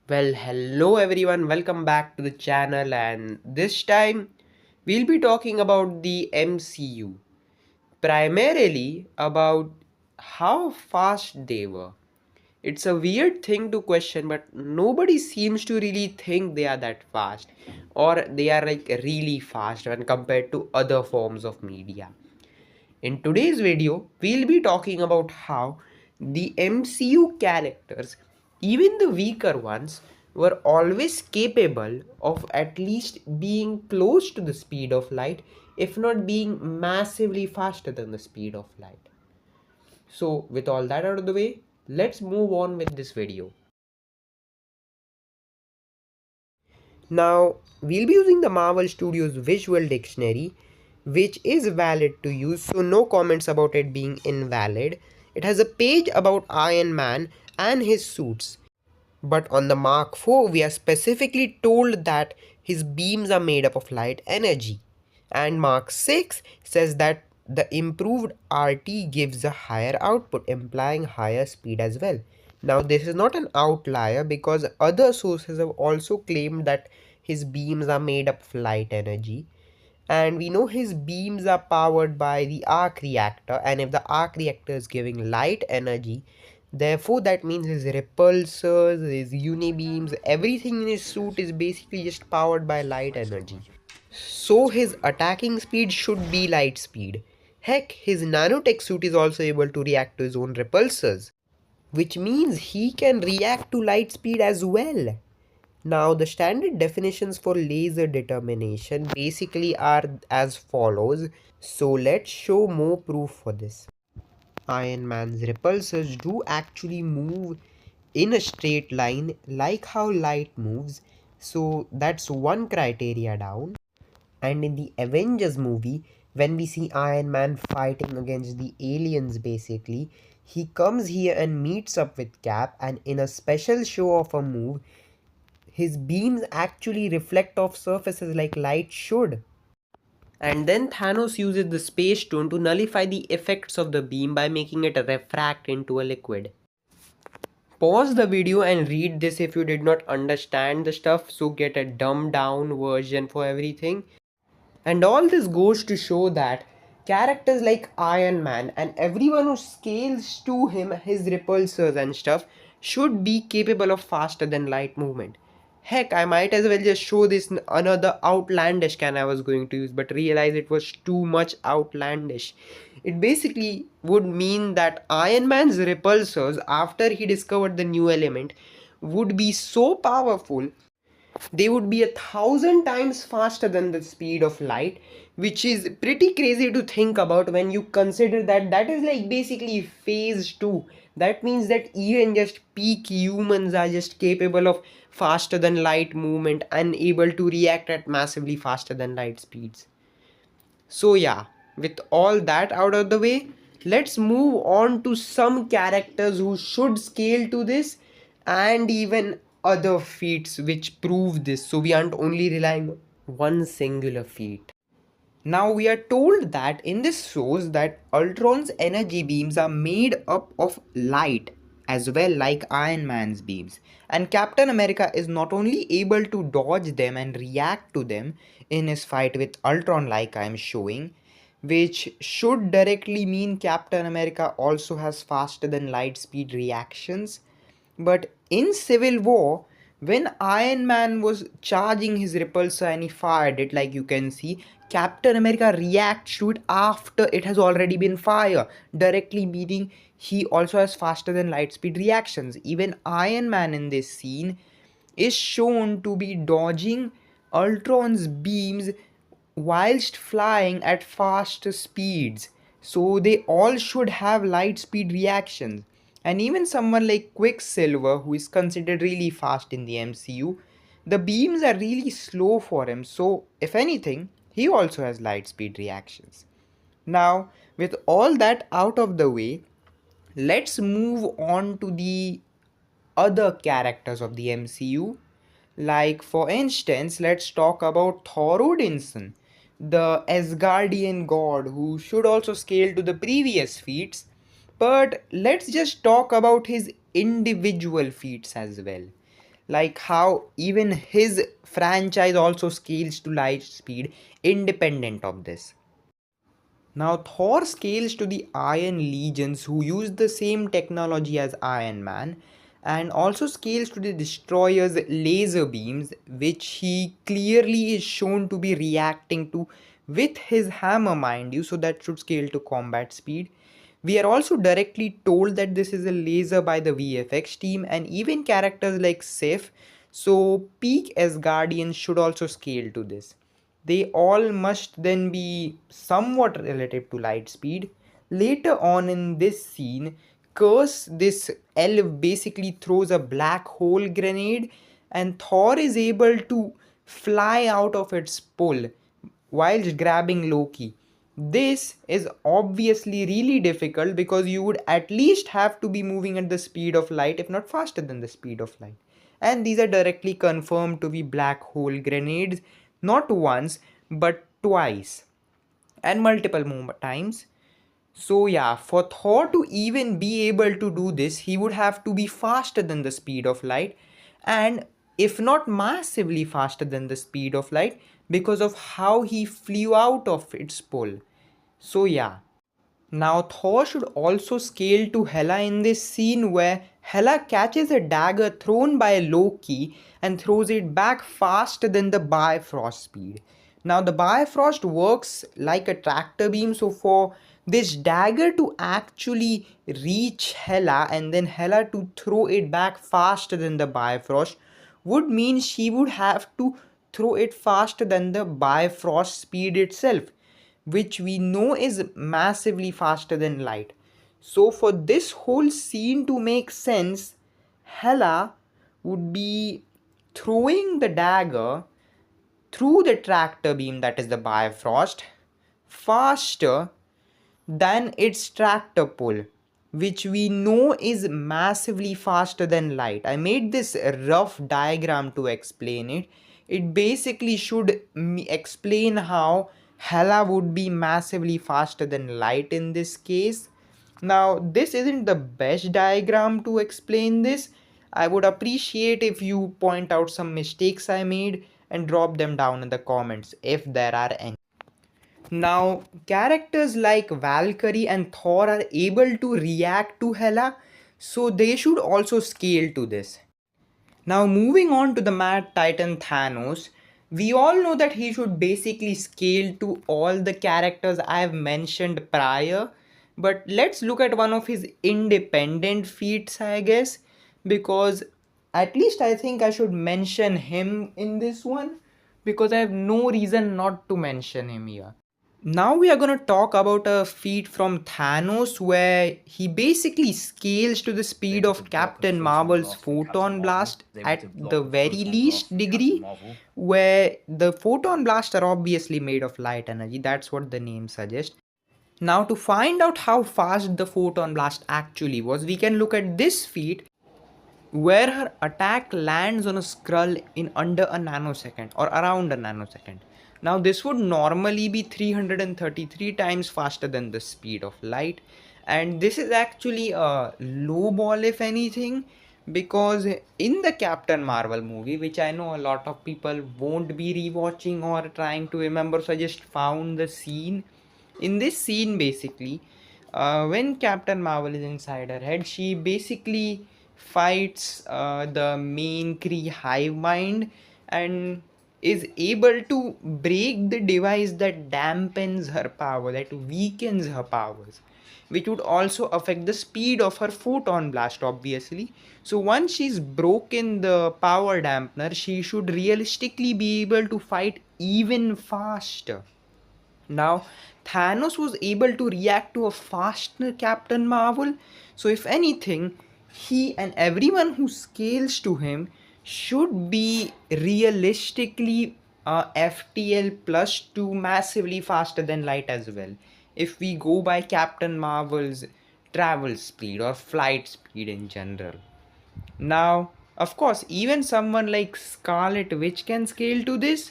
Well, hello everyone, welcome back to the channel, and this time we'll be talking about the MCU, primarily about how fast they were. It's a weird thing to question, but nobody seems to really think they are that fast, or they are like really fast when compared to other forms of media. In today's video, we'll be talking about how the MCU characters, even the weaker ones, were always capable of at least being close to the speed of light, if not being massively faster than the speed of light. So, with all that out of the way, let's move on with this video. Now, we'll be using the Marvel Studios Visual Dictionary, which is valid to use, so no comments about it being invalid. It has a page about Iron Man and his suits. But on the Mark IV, we are specifically told that his beams are made up of light energy. And Mark VI says that the improved RT gives a higher output, implying higher speed as well. Now, this is not an outlier because other sources have also claimed that his beams are made up of light energy. And we know his beams are powered by the arc reactor, and if the arc reactor is giving light energy, therefore that means his repulsors, his unibeams, everything in his suit is basically just powered by light energy. So his attacking speed should be light speed. Heck, his nanotech suit is also able to react to his own repulsors, which means he can react to light speed as well. Now, the standard definitions for laser determination basically are as follows. So, let's show more proof for this. Iron Man's repulsors do actually move in a straight line like how light moves. So, that's one criteria down. And in the Avengers movie, when we see Iron Man fighting against the aliens basically, he comes here and meets up with Cap, and in a special show of a move, his beams actually reflect off surfaces like light should. And then Thanos uses the space stone to nullify the effects of the beam by making it refract into a liquid. Pause the video and read this if you did not understand the stuff, so get a dumbed down version for everything. And all this goes to show that characters like Iron Man and everyone who scales to him his repulsors and stuff should be capable of faster than light movement. Heck, I might as well just show this another outlandish can I was going to use, but realized it was too much outlandish. It basically would mean that Iron Man's repulsors, after he discovered the new element, would be so powerful they would be 1,000 times faster than the speed of light, which is pretty crazy to think about when you consider that that is like basically phase 2. That means that even just peak humans are just capable of faster than light movement and able to react at massively faster than light speeds. So yeah, with all that out of the way, let's move on to some characters who should scale to this, and even other feats which prove this, so we aren't only relying on one singular feat. Now we are told that in this shows that Ultron's energy beams are made up of light as well like Iron Man's beams, and Captain America is not only able to dodge them and react to them in his fight with Ultron like I am showing, which should directly mean Captain America also has faster than light speed reactions. But in Civil War, when Iron Man was charging his repulsor and he fired it, like you can see, Captain America reacts to it after it has already been fired, directly meaning he also has faster than light speed reactions. Even Iron Man in this scene is shown to be dodging Ultron's beams whilst flying at fast speeds. So they all should have light speed reactions. And even someone like Quicksilver, who is considered really fast in the MCU, the beams are really slow for him. So if anything, he also has light speed reactions. Now, with all that out of the way, let's move on to the other characters of the MCU. Like, for instance, let's talk about Thor Odinson, the Asgardian god who should also scale to the previous feats. But let's just talk about his individual feats as well. like how even his franchise also scales to light speed independent of this. Now, Thor scales to the Iron Legions who use the same technology as Iron Man, and also scales to the Destroyer's laser beams, which he clearly is shown to be reacting to with his hammer, mind you, so that should scale to combat speed. We are also directly told that this is a laser by the VFX team, and even characters like Sif, so peak as Guardians should also scale to this. They all must then be somewhat relative to light speed. Later on in this scene, Curse, this elf, basically throws a black hole grenade, and Thor is able to fly out of its pull whilst grabbing Loki. This is obviously really difficult because you would at least have to be moving at the speed of light, if not faster than the speed of light. And these are directly confirmed to be black hole grenades, not once but twice and multiple more times. So yeah, for Thor to even be able to do this, he would have to be faster than the speed of light, and if not massively faster than the speed of light, because of how he flew out of its pull. So yeah, now Thor should also scale to Hela in this scene where Hela catches a dagger thrown by Loki and throws it back faster than the Bifrost speed. Now the Bifrost works like a tractor beam, so for this dagger to actually reach Hela and then Hela to throw it back faster than the Bifrost would mean she would have to throw it faster than the Bifrost speed itself, which we know is massively faster than light. So for this whole scene to make sense, Hela would be throwing the dagger through the tractor beam, that is the Bifrost, faster than its tractor pull, which we know is massively faster than light. I made this rough diagram to explain it. It basically should explain how Hela would be massively faster than light in this case. Now, this isn't the best diagram to explain this. I would appreciate if you point out some mistakes I made and drop them down in the comments if there are any. Now, characters like Valkyrie and Thor are able to react to Hela, so they should also scale to this. Now, moving on to the Mad Titan Thanos, we all know that he should basically scale to all the characters I have mentioned prior, but let's look at one of his independent feats, I guess, because at least I think I should mention him in this one because I have no reason not to mention him here. Now we are going to talk about a feat from Thanos where he basically scales to the speed of Captain Marvel's photon blast at the very least degree, where the photon blasts are obviously made of light energy. That's what the name suggests. Now to find out how fast the photon blast actually was, we can look at this feat where her attack lands on a Skrull in under a nanosecond or around a nanosecond. Now this would normally be 333 times faster than the speed of light, and this is actually a low ball if anything, because in the Captain Marvel movie, which I know a lot of people won't be rewatching or trying to remember, so I just found the scene. In this scene basically, when Captain Marvel is inside her head, she basically fights the main Kree hive mind and is able to break the device that dampens her power, that weakens her powers, which would also affect the speed of her photon blast, obviously. So once she's broken the power dampener, she should realistically be able to fight even faster. Now, Thanos was able to react to a faster Captain Marvel, so if anything, he and everyone who scales to him should be realistically FTL plus 2 massively faster than light as well, if we go by Captain Marvel's travel speed or flight speed in general. Now, of course, even someone like Scarlet Witch can scale to this,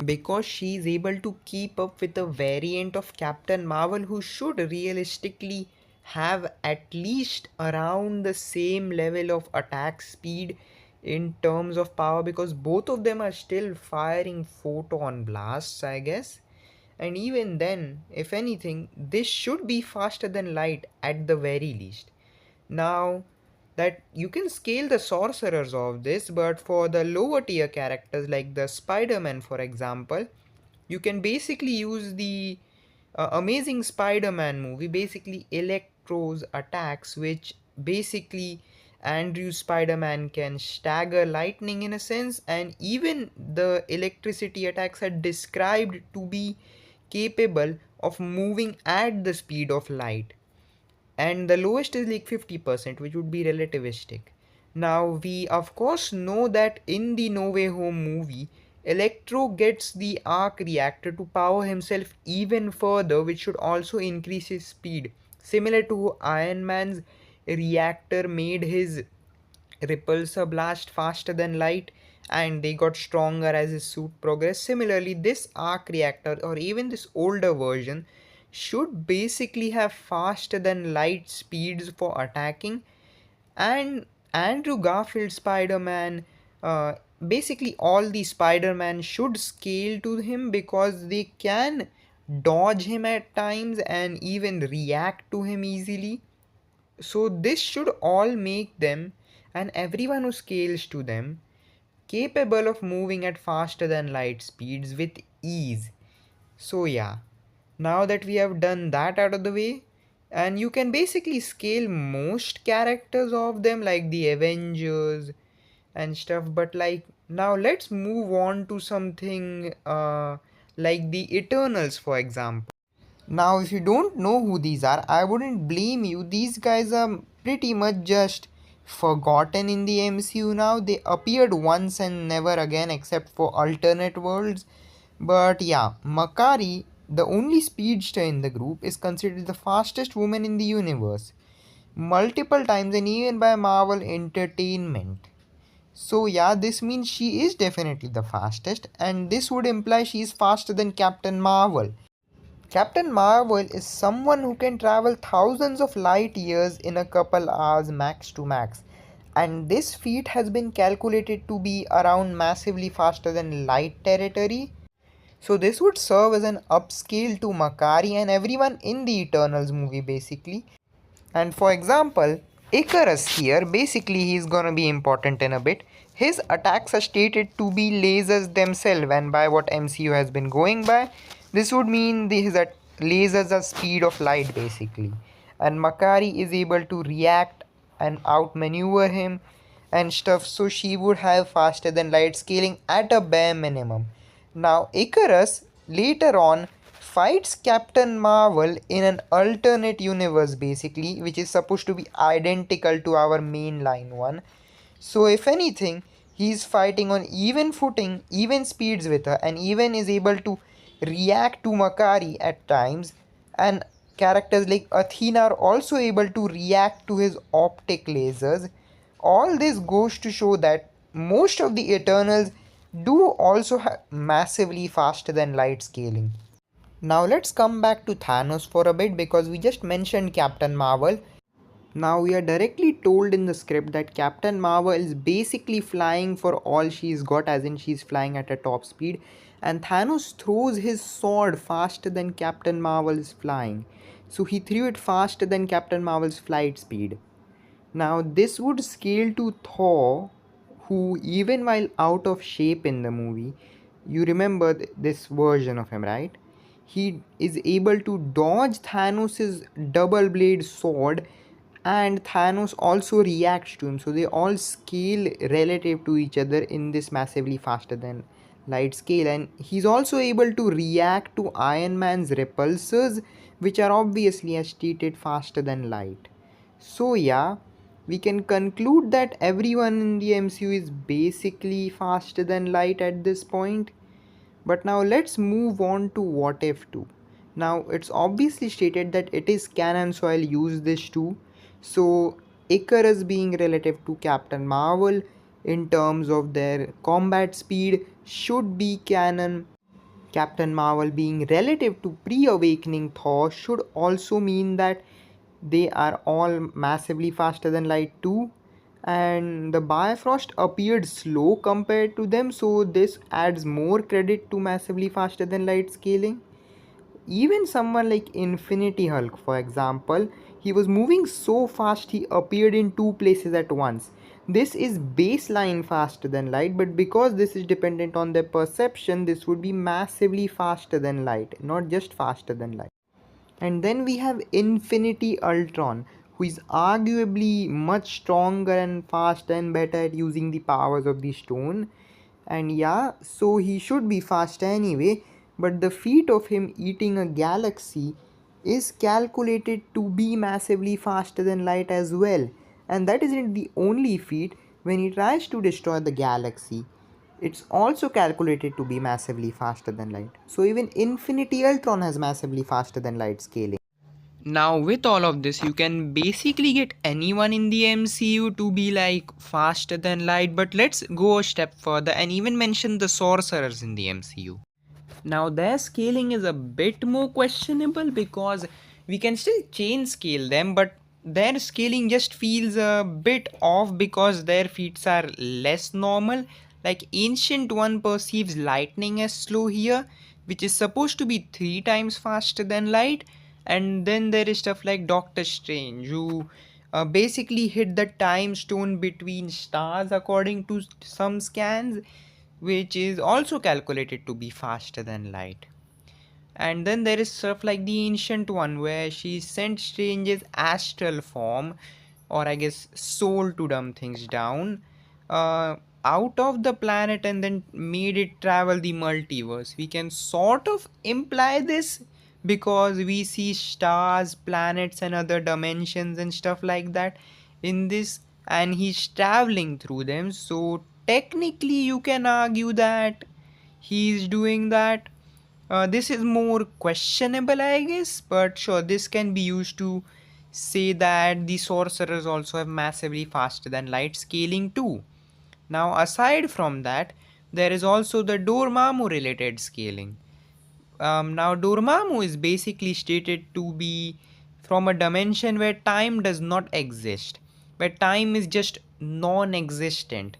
because she is able to keep up with a variant of Captain Marvel who should realistically have at least around the same level of attack speed, in terms of power, because both of them are still firing photon blasts, I guess. And even then, if anything, this should be faster than light at the very least. Now, that you can scale the sorcerers of this, but for the lower tier characters like the Spider-Man, for example, you can basically use the Amazing Spider-Man movie, basically Electro's attacks, which basically Andrew Spider-Man can stagger lightning in a sense, and even the electricity attacks are described to be capable of moving at the speed of light, and the lowest is like 50%, which would be relativistic. Now we of course know that in the No Way Home movie, Electro gets the arc reactor to power himself even further, which should also increase his speed, similar to Iron Man's reactor made his repulsor blast faster than light, and they got stronger as his suit progressed. Similarly, this arc reactor, or even this older version, should basically have faster than light speeds for attacking. And Andrew Garfield Spider-Man, basically all the Spider-Man should scale to him because they can dodge him at times and even react to him easily. So this should all make them, and everyone who scales to them, capable of moving at faster than light speeds with ease. So yeah, now that we have done that out of the way, and you can basically scale most characters of them like the Avengers and stuff, but like now let's move on to something like the Eternals, for example. Now, if you don't know who these are, I wouldn't blame you. These guys are pretty much just forgotten in the MCU now. They appeared once and never again, except for alternate worlds. But yeah, Makari, the only speedster in the group, is considered the fastest woman in the universe, multiple times, and even by Marvel Entertainment. So yeah, this means she is definitely the fastest, and this would imply she is faster than Captain Marvel. Captain Marvel is someone who can travel thousands of light years in a couple hours max to max. And this feat has been calculated to be around massively faster than light territory. So this would serve as an upscale to Makari and everyone in the Eternals movie basically. And for example, Icarus here, basically he's gonna be important in a bit. His attacks are stated to be lasers themselves, and by what MCU has been going by, this would mean his lasers are speed of light basically. And Makari is able to react and outmaneuver him and stuff, so she would have faster than light scaling at a bare minimum. Now Icarus later on fights Captain Marvel in an alternate universe basically, which is supposed to be identical to our mainline one. So if anything, he's fighting on even footing, even speeds with her, and even is able to react to Makari at times. And characters like Athena are also able to react to his optic lasers. All this goes to show that most of the Eternals do also have massively faster than light scaling. Now let's come back to Thanos for a bit because we just mentioned Captain Marvel. Now we are directly told in the script that Captain Marvel is basically flying for all she's got, as in she's flying at a top speed, and Thanos throws his sword faster than Captain Marvel is flying. So he threw it faster than Captain Marvel's flight speed. Now, this would scale to Thor, who, even while out of shape in the movie, you remember this version of him, right? He is able to dodge Thanos' double blade sword, and Thanos also reacts to him. So, they all scale relative to each other in this massively faster than light scale. And he's also able to react to Iron Man's repulsors, which are obviously, as stated, faster than light. So, yeah, we can conclude that everyone in the MCU is basically faster than light at this point. But now let's move on to What If 2. Now it's obviously stated that it is canon, so I'll use this too. So Icarus being relative to Captain Marvel in terms of their combat speed should be canon. Captain Marvel being relative to pre-awakening Thor should also mean that they are all massively faster than light too. and the Bifrost appeared slow compared to them, so this adds more credit to massively faster than light scaling. Even someone like Infinity Hulk, for example, he was moving so fast he appeared in two places at once. This is baseline faster than light, but because this is dependent on their perception, this would be massively faster than light, not just faster than light. And then we have Infinity Ultron, who is arguably much stronger and faster and better at using the powers of the stone. And yeah, so he should be fast anyway, but the feat of him eating a galaxy is calculated to be massively faster than light as well. And that isn't the only feat. When he tries to destroy the galaxy, it's also calculated to be massively faster than light. So even Infinity Ultron has massively faster than light scaling. Now, with all of this, you can basically get anyone in the MCU to be like faster than light, but let's go a step further and even mention the sorcerers in the MCU. Now, their scaling is a bit more questionable because we can still chain scale them, but their scaling just feels a bit off because their feats are less normal. Like Ancient One perceives lightning as slow here, which is supposed to be 3 times faster than light. And then there is stuff like Doctor Strange, who basically hit the time stone between stars according to some scans, which is also calculated to be faster than light. And then there is stuff like the Ancient One, where she sent Strange's astral form, or I guess soul, to dumb things down, uh, out of the planet and then made it travel the multiverse. We can sort of imply this because we see stars, planets, and other dimensions and stuff like that in this, and he's traveling through them. So technically, you can argue that he's doing that. This is more questionable, I guess, but sure, this can be used to say that the sorcerers also have massively faster than light scaling too. Now, aside from that, there is also the Dormammu related scaling. Now, Dormammu is basically stated to be from a dimension where time does not exist, where time is just non existent.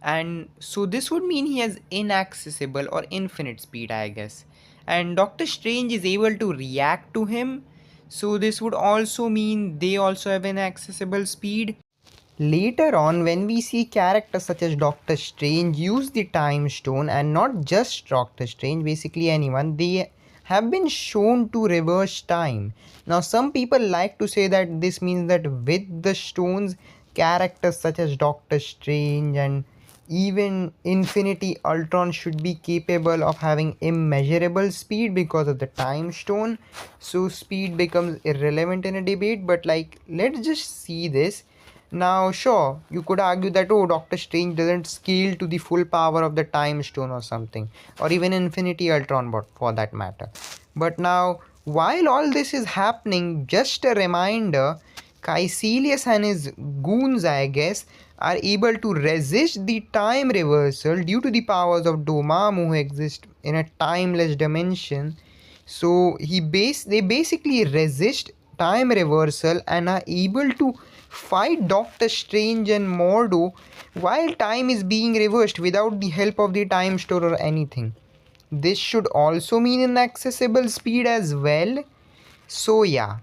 And so this would mean he has inaccessible or infinite speed, I guess. And Doctor Strange is able to react to him, so this would also mean they also have inaccessible speed. Later on, when we see characters such as Doctor Strange use the Time Stone, and not just Doctor Strange, basically anyone, they have been shown to reverse time. Now, some people like to say that this means that with the stones, characters such as Doctor Strange and even Infinity Ultron should be capable of having immeasurable speed because of the Time Stone. So, speed becomes irrelevant in a debate, but like, let's just see this. Now, sure, you could argue that, oh, Doctor Strange doesn't scale to the full power of the Time Stone or something, or even Infinity Ultron, but for that matter. But now, while all this is happening, just a reminder, Caecilius and his goons, I guess, are able to resist the time reversal due to the powers of Dormammu, who exist in a timeless dimension. So they basically resist time reversal and are able to fight Doctor Strange and Mordo while time is being reversed without the help of the time store or anything. This should also mean inaccessible speed as well. So yeah.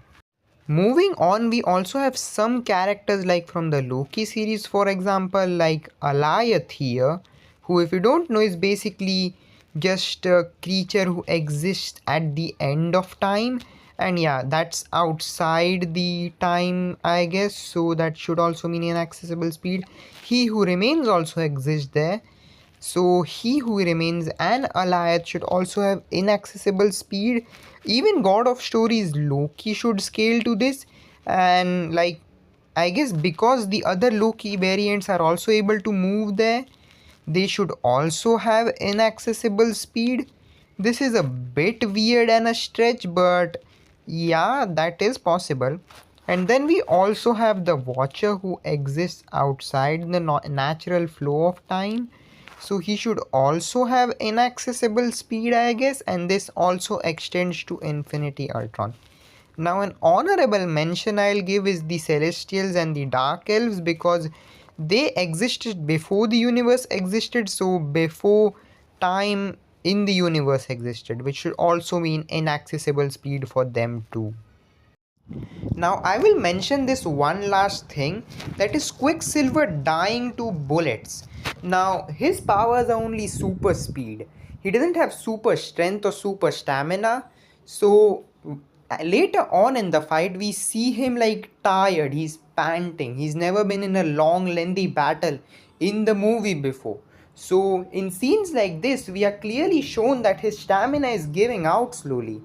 Moving on, we also have some characters like from the Loki series, for example, like Alioth here, who, if you don't know, is basically just a creature who exists at the end of time. And yeah, that's outside the time, I guess, so that should also mean inaccessible speed. He Who Remains also exists there. So He Who Remains and Alioth should also have inaccessible speed. Even God of Stories Loki should scale to this. And like, I guess because the other Loki variants are also able to move there, they should also have inaccessible speed. This is a bit weird and a stretch, but yeah, that is possible. And then we also have the Watcher, who exists outside the natural flow of time. So he should also have inaccessible speed, I guess, and this also extends to Infinity Ultron. Now, an honorable mention I'll give is the Celestials and the Dark Elves, because They existed before the universe existed, so before time in the universe existed, which should also mean inaccessible speed for them too. Now, I will mention this one last thing, that is Quicksilver dying to bullets. Now, his powers are only super speed. He doesn't have super strength or super stamina. So, later on in the fight, we see him like tired. He's panting. He's never been in a long, lengthy battle in the movie before. So, in scenes like this, we are clearly shown that his stamina is giving out slowly.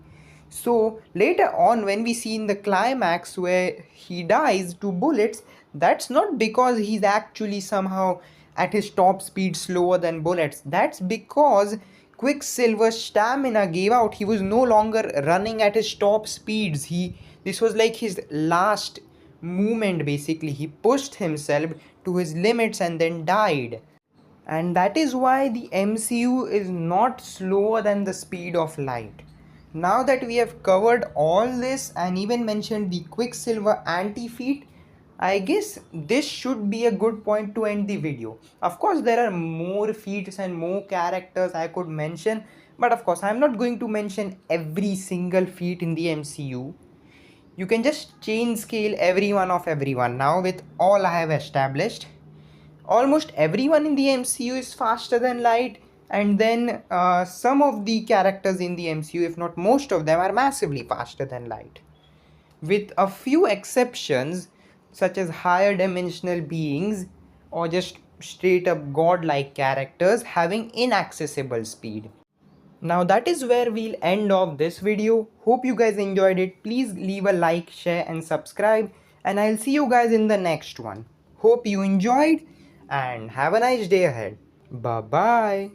So later on, when we see in the climax where he dies to bullets, that's not because he's actually somehow at his top speed slower than bullets. That's because Quicksilver's stamina gave out. He was no longer running at his top speeds. This was like his last movement basically. He pushed himself to his limits and then died. And that is why the MCU is not slower than the speed of light. Now that we have covered all this and even mentioned the Quicksilver anti-feat, I guess this should be a good point to end the video. Of course, there are more feats and more characters I could mention, but of course, I'm not going to mention every single feat in the MCU. You can just chain scale everyone of everyone now with all I have established. Almost everyone in the MCU is faster than light, and then some of the characters in the MCU, if not most of them, are massively faster than light. With a few exceptions, such as higher dimensional beings or just straight up godlike characters having inaccessible speed. Now that is where we'll end off this video. Hope you guys enjoyed it. Please leave a like, share and subscribe, and I'll see you guys in the next one. Hope you enjoyed and have a nice day ahead. Bye bye.